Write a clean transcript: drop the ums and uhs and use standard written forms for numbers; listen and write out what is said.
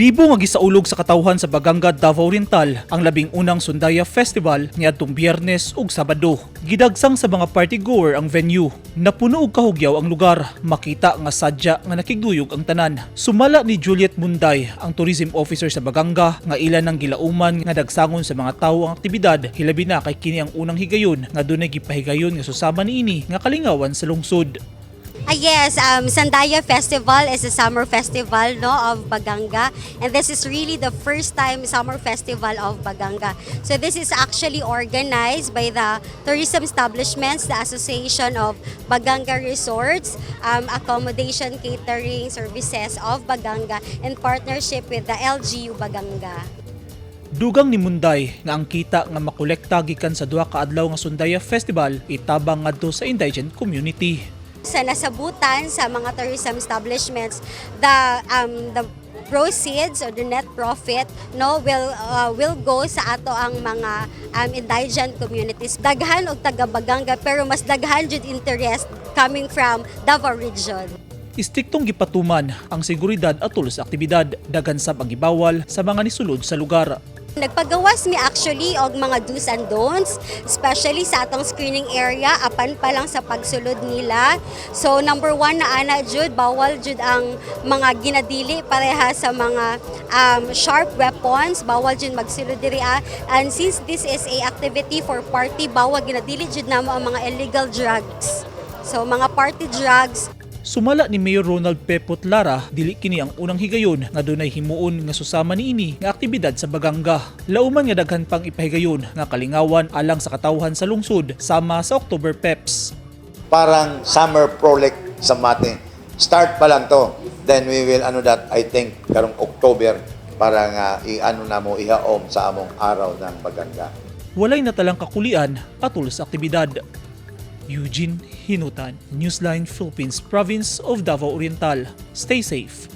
Bibo nga gisaulog sa katawhan sa Baganga, Davao Oriental ang labing unang Sundaya Festival niadtong Biyernes ug Sabado. Gidagsang sa mga partygoer ang venue. Napuno og kahugyaw ang lugar. Makita nga sadya nga nakiguyog ang tanan. Sumala ni Juliet Munday, ang tourism officer sa Baganga, nga ilan ang gilauman nga dagsangon sa mga tawo ang aktibidad, hilabi na kay kini ang unang higayon nga dunay gipahigayon nga susama niini nga kalingawan sa lungsod. Yes, Sandaya Festival is a summer festival of Baganga, and this is really the first time summer festival of Baganga. So this is actually organized by the tourism establishments, the Association of Baganga Resorts, Accommodation Catering Services of Baganga, in partnership with the LGU Baganga. Dugang ni Munday nga ang kita nga makolekta gikan sa duha ka adlaw nga Sundaya Festival itabang ngadto sa indigent community. Sa nasabutan sa mga tourism establishments, the proceeds or the net profit will go sa ato ang mga indigent communities. Daghan og taga Baganga pero mas daghan jud interest coming from Davao region. Istiktong gipatuman ang seguridad atol sa aktibidad, daghan sab ang gibawal sa mga nisulod sa lugar. Nagpagawas mi actually og mga do's and don'ts, especially sa atong screening area apan pa lang sa pagsulod nila. So number 1 na ana jud, bawal jud ang mga ginadili pareha sa mga sharp weapons, bawal jud magsulod diri. And since this is a activity for party, bawal ginadili jud namo ang mga illegal drugs. So mga party drugs. Sumala ni Mayor Ronald Pepot Lara, dili kini ang unang higayon nga dunay himuon nga susama niini nga aktibidad sa Baganga. Lauman nga daghan pang ipahigayon nga kalingawan alang sa katawhan sa lungsod sama sa October Peps. Parang summer frolic sa mate. Start pa lang to. Then we will I think karong October para nga namo ihaom sa among araw ng Baganga. Walay natalang kakulian atol sa aktibidad. Eugene Hinutan, Newsline Philippines, Province of Davao Oriental. Stay safe.